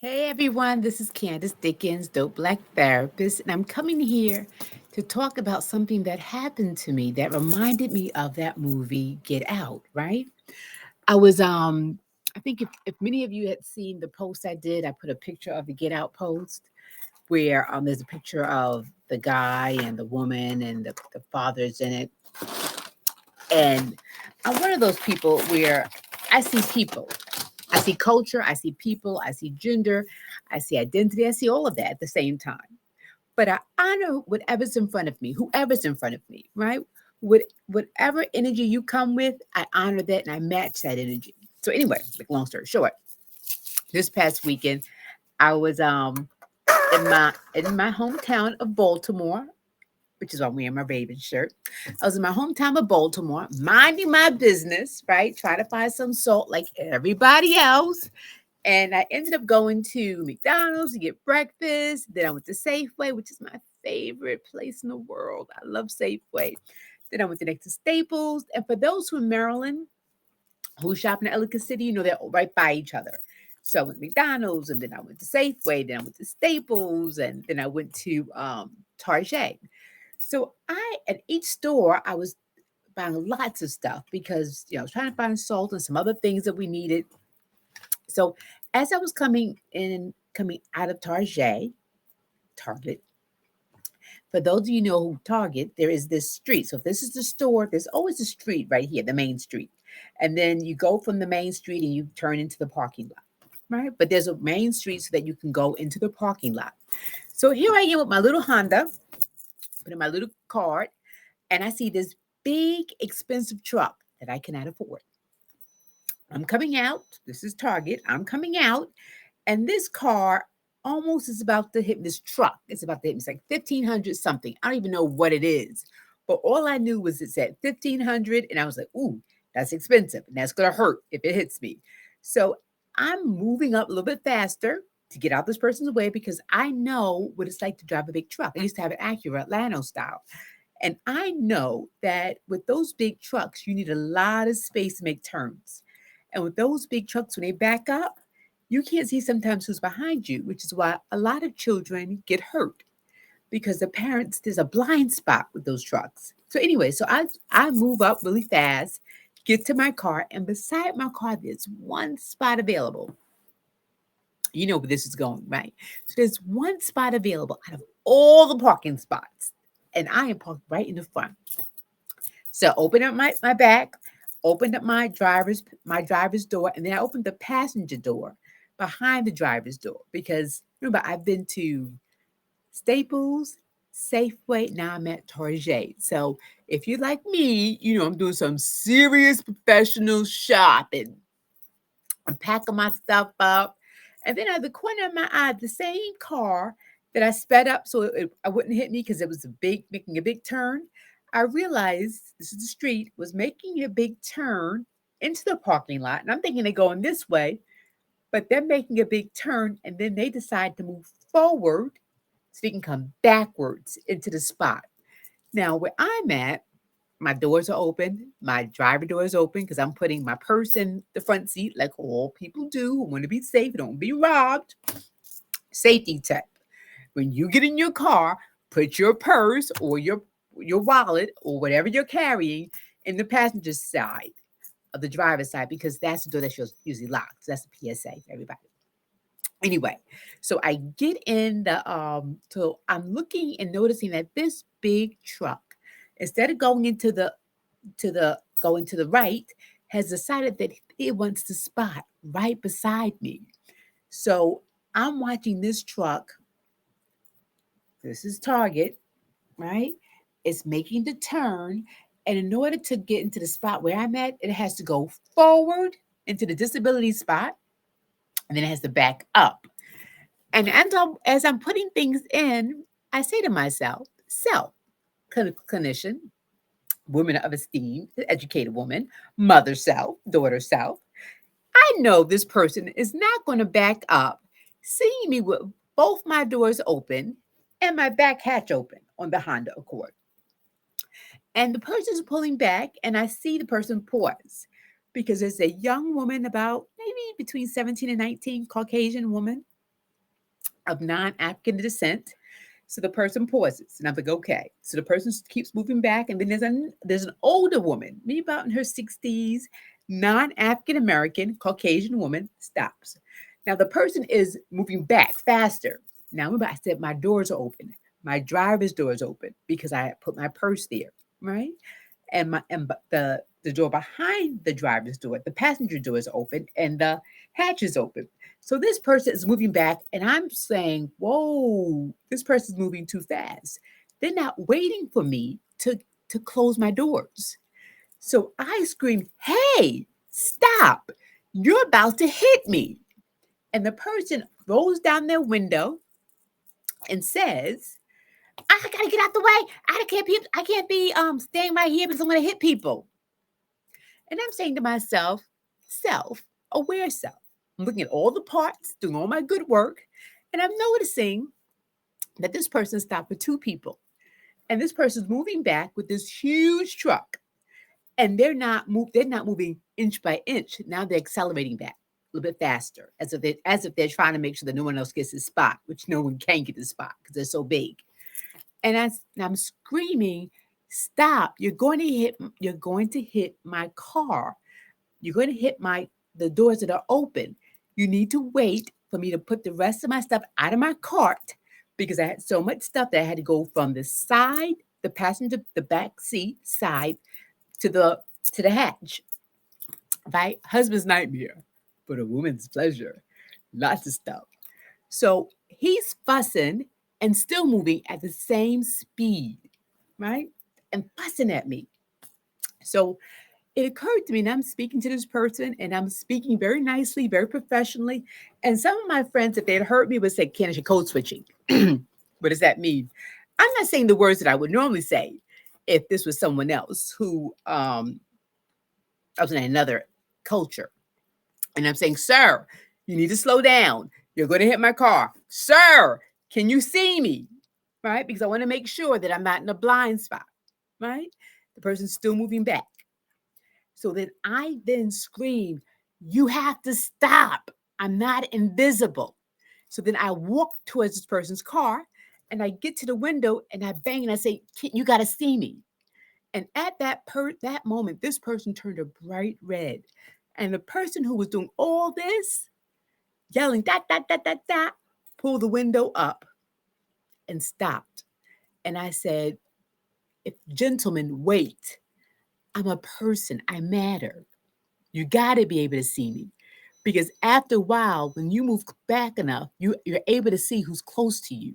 Hey everyone, this is Candice Dickens, dope black therapist, and I'm coming here to talk about something that happened to me that reminded me of that movie Get Out, right? I was I think if many of you had seen the post I did, I put a picture of the Get Out post where there's a picture of the guy and the woman and the father's in it. And I'm one of those people where I see people. I see culture, I see people, I see gender, I see identity, I see all of that at the same time. But I honor whatever's in front of me, whoever's in front of me, right? Whatever energy you come with, I honor that and I match that energy. So anyway, like long story short, this past weekend I was in my hometown of Baltimore, which is why I'm wearing my Ravens shirt. I was in my hometown of Baltimore, minding my business, right? Trying to find some salt like everybody else. And I ended up going to McDonald's to get breakfast. Then I went to Safeway, which is my favorite place in the world. I love Safeway. Then I went to next to Staples. And for those who are in Maryland who shop in Ellicott City, they're right by each other. So I went to McDonald's and then I went to Safeway, then I went to Staples, and then I went to Target. So at each store, I was buying lots of stuff because I was trying to find salt and some other things that we needed. So as I was coming out of Target, for those of you who know who Target, there is this street. So if this is the store, there's always a street right here, the main street. And then you go from the main street and you turn into the parking lot, right? But there's a main street so that you can go into the parking lot. So here I am with my little Honda, putting my little card, and I see this big, expensive truck that I cannot afford. I'm coming out. This is Target. I'm coming out, and this car almost is about to hit this truck. It's about to hit me. It's like 1,500 something. I don't even know what it is. But all I knew was it said 1,500, and I was like, ooh, that's expensive, and that's going to hurt if it hits me. So I'm moving up a little bit faster to get out this person's way because I know what it's like to drive a big truck. I used to have an Acura Atlanta style. And I know that with those big trucks, you need a lot of space to make turns. And with those big trucks, when they back up, you can't see sometimes who's behind you, which is why a lot of children get hurt because the parents, there's a blind spot with those trucks. So anyway, so I move up really fast, get to my car, and beside my car, there's one spot available. You know where this is going, right? So there's one spot available out of all the parking spots. And I am parked right in the front. So open up my back, opened up my driver's door, and then I opened the passenger door behind the driver's door because remember I've been to Staples, Safeway, now I'm at Target. So if you're like me, I'm doing some serious professional shopping. I'm packing my stuff up. And then at the corner of my eye, the same car that I sped up so I wouldn't hit me because it was making a big turn. I realized this is the street, was making a big turn into the parking lot. And I'm thinking they're going this way, but they're making a big turn and then they decide to move forward so they can come backwards into the spot. Now, where I'm at, my doors are open. My driver door is open because I'm putting my purse in the front seat, like all people do who want to be safe, don't be robbed. Safety tip: when you get in your car, put your purse or your wallet or whatever you're carrying in the passenger side of the driver's side because that's the door that's usually locked. So that's the PSA for everybody. Anyway, so I get in so I'm looking and noticing that this big truck, instead of going to the right, has decided that it wants to spot right beside me. So I'm watching this truck. This is Target, right? It's making the turn. And in order to get into the spot where I'm at, it has to go forward into the disability spot, and then it has to back up. And as I'm putting things in, I say to myself, self, clinician, woman of esteem, educated woman, mother self, daughter self, I know this person is not going to back up, seeing me with both my doors open and my back hatch open on the Honda Accord. And the person is pulling back, and I see the person pause because there's a young woman, about maybe between 17 and 19, Caucasian woman. of non-African descent. So the person pauses, and I'm like, okay. So the person keeps moving back, and then there's an older woman, maybe about in her 60s, non-African American, Caucasian woman, stops. Now the person is moving back faster. Now remember, I said my doors are open, my driver's door is open because I put my purse there, right? And the door behind the driver's door, the passenger door is open, and the hatch is open. So this person is moving back, and I'm saying, "Whoa, this person is moving too fast." They're not waiting for me to close my doors. So I scream, "Hey, stop! You're about to hit me!" And the person rolls down their window and says, "I gotta get out the way. I can't be staying right here because I'm gonna hit people." And I'm saying to myself, self, aware self. I'm looking at all the parts, doing all my good work, and I'm noticing that this person stopped for two people. And this person's moving back with this huge truck. And they're not moving inch by inch. Now they're accelerating back a little bit faster, as if they're trying to make sure that no one else gets the spot, which no one can get the spot because they're so big. And I'm screaming, "Stop. You're going to hit my car. You're going to hit the doors that are open. You need to wait for me to put the rest of my stuff out of my cart because I had so much stuff that I had to go from the side, the passenger, the back seat side to the hatch." Right? Husband's nightmare, but a woman's pleasure. Lots of stuff. So he's fussing and still moving at the same speed, right? And fussing at me. So it occurred to me, and I'm speaking to this person, and I'm speaking very nicely, very professionally. And some of my friends, if they had heard me, would say, "Candice, you're code switching." What does that mean? I'm not saying the words that I would normally say if this was someone else who I was in another culture. And I'm saying, "Sir, you need to slow down. You're going to hit my car. Sir, can you see me?" Right? Because I want to make sure that I'm not in a blind spot. Right? The person's still moving back. So then I then scream, "You have to stop. I'm not invisible." So then I walk towards this person's car and I get to the window and I bang and I say, "You got to see me." And at that moment, this person turned a bright red. And the person who was doing all this, yelling, "Dot, dot, dot, dot, dot," pulled the window up and stopped. And I said, "If gentlemen, wait. I'm a person. I matter. You got to be able to see me." Because after a while, when you move back enough, you're able to see who's close to you.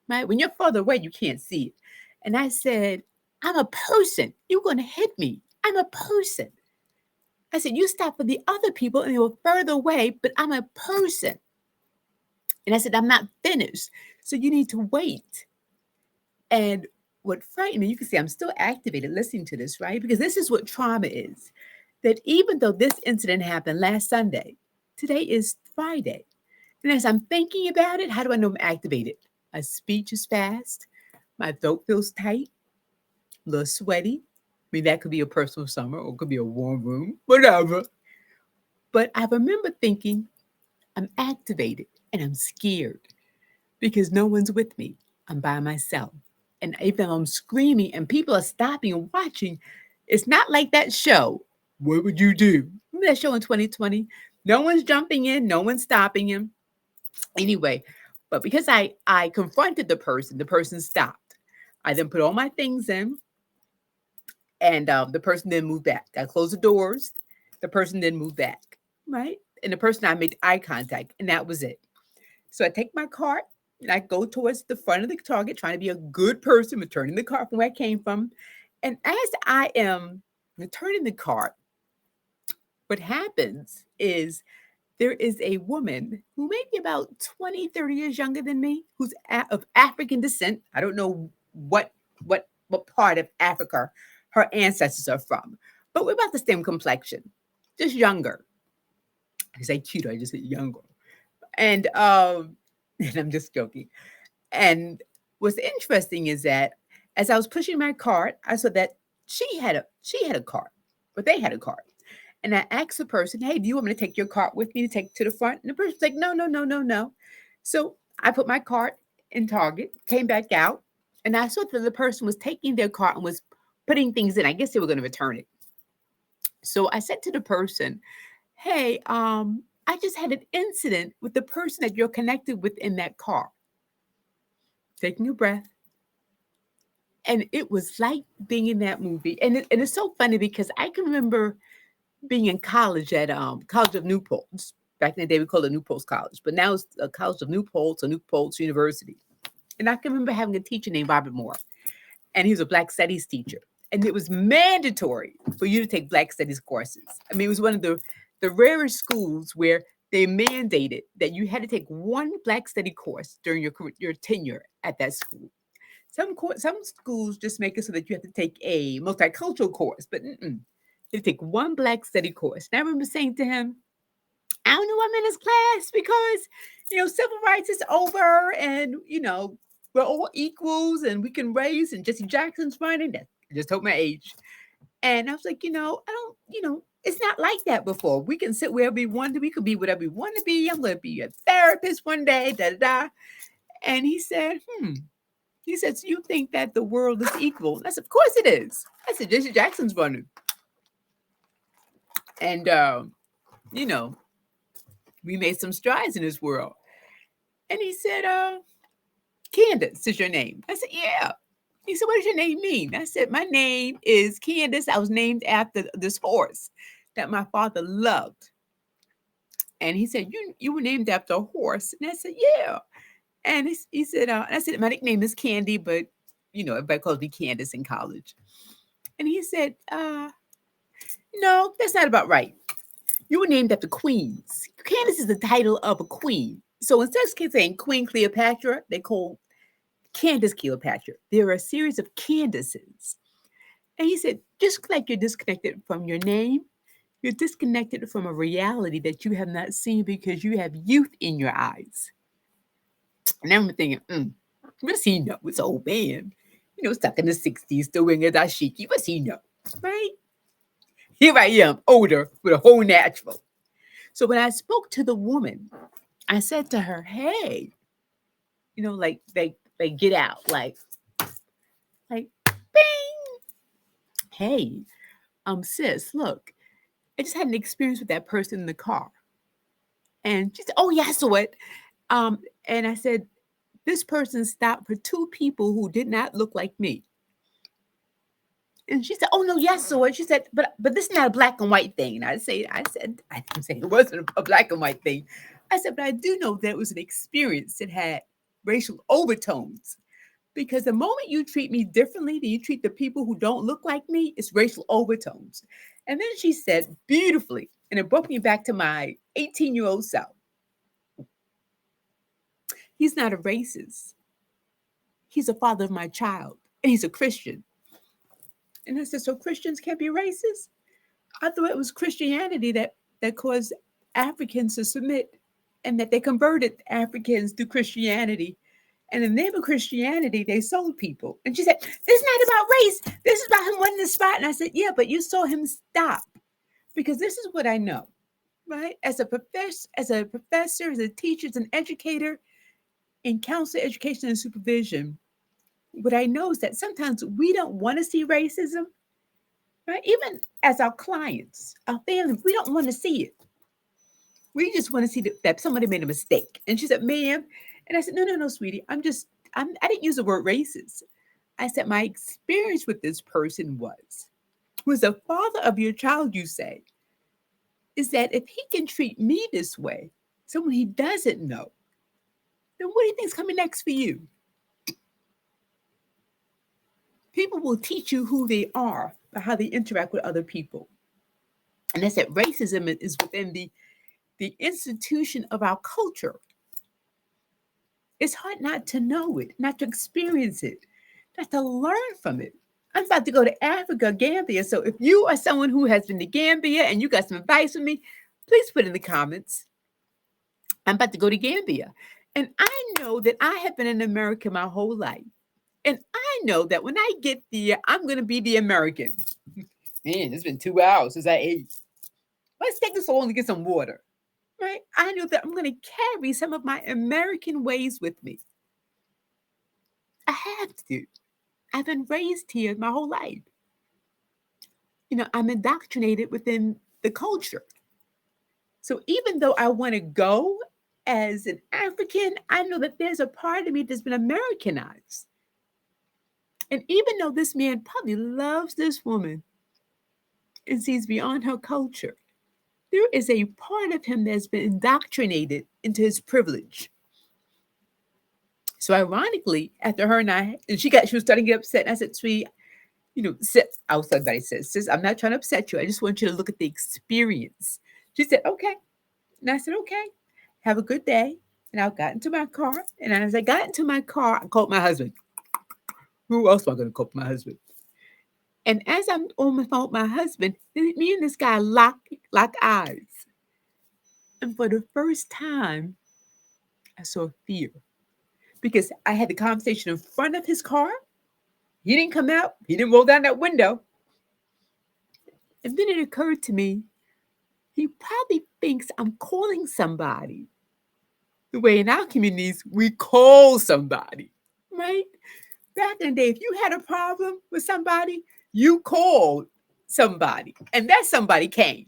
Right? When you're further away, you can't see it. And I said, "I'm a person. You're going to hit me. I'm a person." I said, "You stop for the other people and they were further away, but I'm a person." And I said, "I'm not finished. So you need to wait." And what frightened me, you can see I'm still activated listening to this, right? Because this is what trauma is. That even though this incident happened last Sunday, today is Friday. And as I'm thinking about it, how do I know I'm activated? My speech is fast. My throat feels tight, a little sweaty. I mean, that could be a personal summer or it could be a warm room, whatever. But I remember thinking, I'm activated and I'm scared because no one's with me. I'm by myself. And even though I'm screaming and people are stopping and watching, it's not like that show. What would you do? Remember that show in 2020? No one's jumping in, no one's stopping him. Anyway, but because I confronted the person stopped. I then put all my things in, and the person then moved back. I closed the doors. The person then moved back, right? And the person I made eye contact, and that was it. So I take my cart and I go towards the front of the Target, trying to be a good person, returning the cart from where I came from. And as I am returning the cart, what happens is there is a woman who may be about 20, 30 years younger than me, who's of African descent. I don't know what part of Africa her ancestors are from, but we're about the same complexion, just younger. I say cute, I just said younger. And and I'm just joking. And what's interesting is that as I was pushing my cart, I saw that she had a cart, but they had a cart. And I asked the person, "Hey, do you want me to take your cart with me to take to the front?" And the person's like, "No, no, no, no, no." So I put my cart in Target, came back out, and I saw that the person was taking their cart and was putting things in. I guess they were going to return it. So I said to the person, hey, I just had an incident with the person that you're connected with in that car. Taking a breath. And it was like being in that movie. And it's so funny because I can remember being in college at College of New Paltz. Back in the day, we called it New Paltz College, but now it's a College of New Paltz or New Paltz University. And I can remember having a teacher named Robert Moore, and he was a Black Studies teacher. And it was mandatory for you to take Black Studies courses. I mean, it was one of the rarest schools where they mandated that you had to take one Black Study course during your tenure at that school. Some schools just make it so that you have to take a multicultural course, but you take one Black Study course. And I remember saying to him, I don't know I'm in his class because, civil rights is over and, we're all equals and we can raise and Jesse Jackson's running. That I just told my age. And I was like, I don't, it's not like that before. We can sit wherever we want to. We could be whatever we want to be. I'm going to be a therapist one day, da da da. And he said, He said, so you think that the world is equal? And I said, of course it is. I said, Jesse Jackson's running. And, we made some strides in this world. And he said, Candice is your name. I said, yeah. He said, what does your name mean? I said, my name is Candice. I was named after this horse that my father loved. And he said, you were named after a horse. And I said, yeah. And he said, I said, my nickname is Candy, but, everybody calls me Candice in college. And he said, no, that's not about right. You were named after queens. Candice is the title of a queen. So instead of saying Queen Cleopatra, they call Candice Cleopatra. There are a series of Candices. And he said, just like you're disconnected from your name, you're disconnected from a reality that you have not seen because you have youth in your eyes. And I'm thinking, what's he know? It's an old man. Stuck in the 60s, still wearing a dashiki. What's he know? Right? Here I am, older, with a whole natural. So when I spoke to the woman, I said to her, hey, like get out, like bing. Hey, sis, look, I just had an experience with that person in the car. And she said, oh yeah, I saw it. And I said, this person stopped for two people who did not look like me. And she said, oh no, yes, I saw it. She said, but this is not a black and white thing. And I didn't say it wasn't a black and white thing. I said, but I do know that it was an experience that had racial overtones. Because the moment you treat me differently than you treat the people who don't look like me, it's racial overtones. And then she said beautifully, and it brought me back to my 18-year-old self. He's not a racist. He's a father of my child, and he's a Christian. And I said, so Christians can't be racist? I thought it was Christianity that caused Africans to submit and that they converted Africans to Christianity. And in the name of Christianity, they sold people. And she said, this is not about race. This is about him winning the spot. And I said, yeah, but you saw him stop. Because this is what I know, right? As a professor, as a teacher, as an educator in counselor, education, and supervision, what I know is that sometimes we don't want to see racism, right? Even as our clients, our family, we don't want to see it. We just want to see that somebody made a mistake. And she said, ma'am. And I said, no, sweetie. I didn't use the word racist. I said, my experience with this person was the father of your child, you say, is that if he can treat me this way, someone he doesn't know, then what do you think is coming next for you? People will teach you who they are by how they interact with other people. And I said, racism is within the institution of our culture. It's hard not to know it, not to experience it, not to learn from it. I'm about to go to Africa, Gambia. So if you are someone who has been to Gambia and you got some advice for me, please put in the comments. I'm about to go to Gambia. And I know that I have been in America my whole life. And I know that when I get there, I'm going to be the American. Man, it's been 2 hours since I ate. Let's take this on to get some water. right? I know that I'm going to carry some of my American ways with me. I have to. I've been raised here my whole life. I'm indoctrinated within the culture. So even though I want to go as an African, I know that there's a part of me that's been Americanized. And even though this man probably loves this woman and sees beyond her culture, there is a part of him that's been indoctrinated into his privilege. So ironically, after her and she was starting to get upset. And I said, sweetie, I was somebody says, sis, I'm not trying to upset you. I just want you to look at the experience. She said, okay. And I said, okay, have a good day. And I got into my car. And as I got into my car, I called my husband. Who else am I going to call my husband? And as I'm on the phone with my husband, me and this guy lock eyes. And for the first time, I saw fear because I had the conversation in front of his car. He didn't come out. He didn't roll down that window. And then it occurred to me, he probably thinks I'm calling somebody the way in our communities we call somebody, right? Back in the day, if you had a problem with somebody, you called somebody, and that somebody came.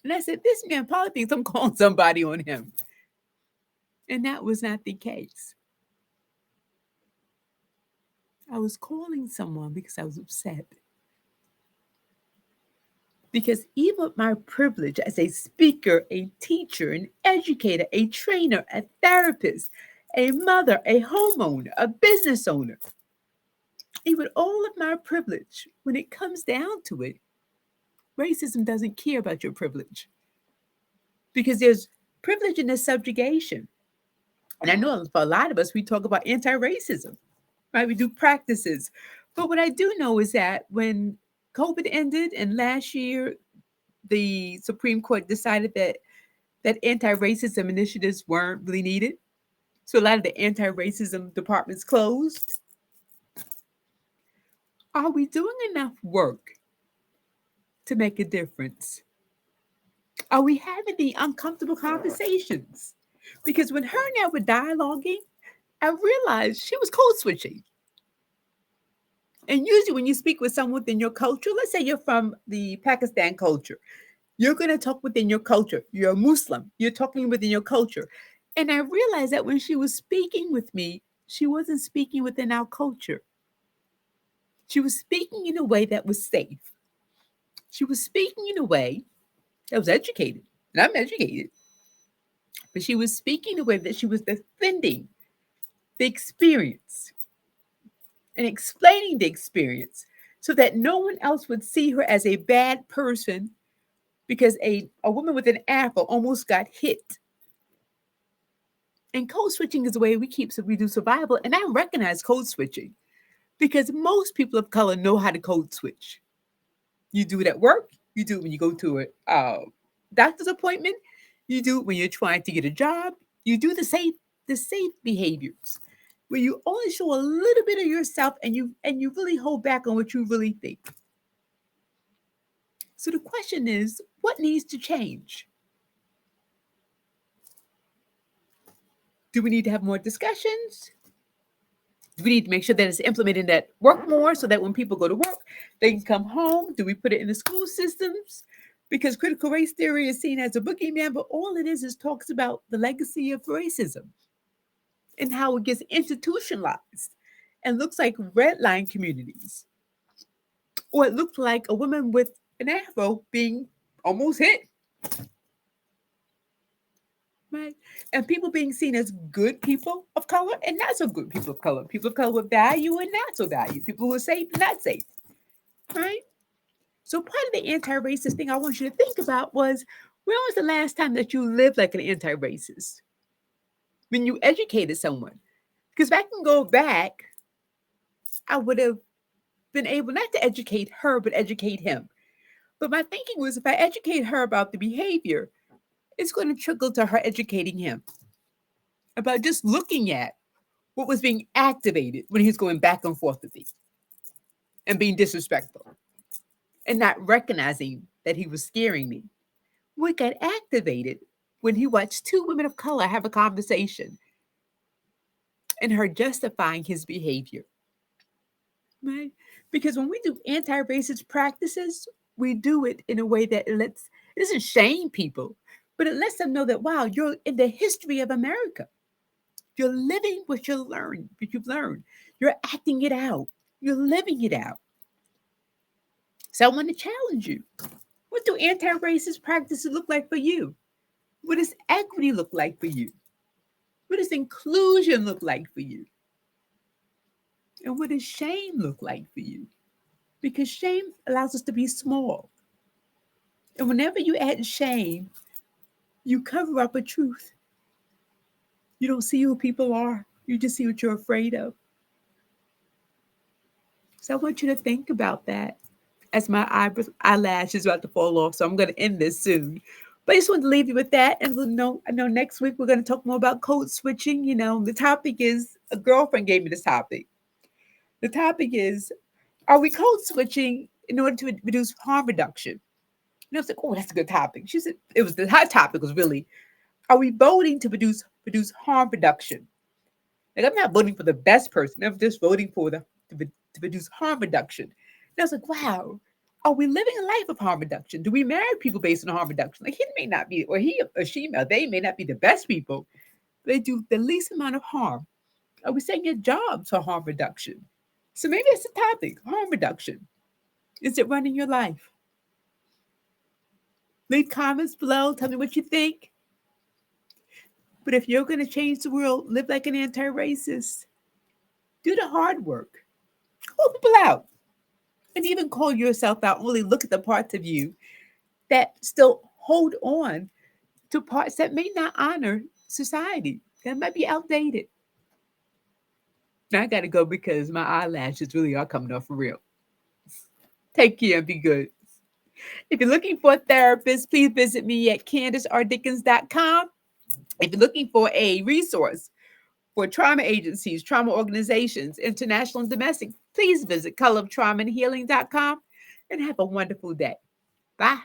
And I said, this man probably thinks I'm calling somebody on him. And that was not the case. I was calling someone because I was upset. Because even with my privilege as a speaker, a teacher, an educator, a trainer, a therapist, a mother, a homeowner, a business owner, even all of my privilege, when it comes down to it, racism doesn't care about your privilege. Because there's privilege in the subjugation. And I know for a lot of us, we talk about anti-racism, right? We do practices. But what I do know is that when COVID ended and last year the Supreme Court decided that anti-racism initiatives weren't really needed. So a lot of the anti-racism departments closed. Are we doing enough work to make a difference? Are we having the uncomfortable conversations? Because when her and I were dialoguing, I realized she was code switching. And usually when you speak with someone within your culture, let's say you're from the Pakistan culture, you're going to talk within your culture. You're a Muslim. You're talking within your culture. And I realized that when she was speaking with me, she wasn't speaking within our culture. She was speaking in a way that was safe. She was speaking in a way that was educated. And I'm educated. But she was speaking in a way that she was defending the experience and explaining the experience so that no one else would see her as a bad person because a woman with an afro almost got hit. And code switching is the way we do survival. And I recognize code switching because most people of color know how to code switch. You do it at work. You do it when you go to a doctor's appointment. You do it when you're trying to get a job. You do the safe behaviors where you only show a little bit of yourself and you really hold back on what you really think. So the question is, what needs to change? Do we need to have more discussions? Do we need to make sure that it's implemented at work more so that when people go to work, they can come home? Do we put it in the school systems? Because critical race theory is seen as a boogeyman, but all it is talks about the legacy of racism and how it gets institutionalized and looks like redline communities. Or it looked like a woman with an afro being almost hit, right? And people being seen as good people of color and not so good people of color with value and not so value, people who are safe and not safe, right? So part of the anti-racist thing I want you to think about was, when was the last time that you lived like an anti-racist? When you educated someone? Because if I can go back, I would have been able not to educate her, but educate him. But my thinking was, if I educate her about the behavior, it's going to trickle to her educating him about just looking at what was being activated when he was going back and forth with me and being disrespectful and not recognizing that he was scaring me. What got activated when he watched two women of color have a conversation and her justifying his behavior, right? Because when we do anti-racist practices, we do it in a way that it doesn't shame people, but it lets them know that wow, you're in the history of America. You're living what you've learned. You're acting it out. You're living it out. So I want to challenge you. What do anti-racist practices look like for you? What does equity look like for you? What does inclusion look like for you? And what does shame look like for you? Because shame allows us to be small. And whenever you add shame, you cover up a truth. You don't see who people are. You just see what you're afraid of. So I want you to think about that as my eyelash is about to fall off. So I'm going to end this soon. But I just want to leave you with that. And I know next week we're going to talk more about code switching. You know, the topic is a girlfriend gave me this topic. The topic is, are we code switching in order to reduce harm reduction? And I was like, oh, that's a good topic. She said it was the hot topic was really, are we voting to produce harm reduction? Like I'm not voting for the best person. I'm just voting for to produce harm reduction. And I was like, wow, are we living a life of harm reduction? Do we marry people based on harm reduction? Like he may not be, or he or she, or they may not be the best people. But they do the least amount of harm. Are we saying your jobs for harm reduction? So maybe it's a topic, harm reduction. Is it running your life? Leave comments below. Tell me what you think. But if you're going to change the world, live like an anti-racist. Do the hard work. Call people out. And even call yourself out. Only look at the parts of you that still hold on to parts that may not honor society. That might be outdated. Now I got to go because my eyelashes really are coming off for real. Take care and be good. If you're looking for a therapist, please visit me at CandiceRDickens.com. If you're looking for a resource for trauma agencies, trauma organizations, international and domestic, please visit coloroftraumaandhealing.com and have a wonderful day. Bye.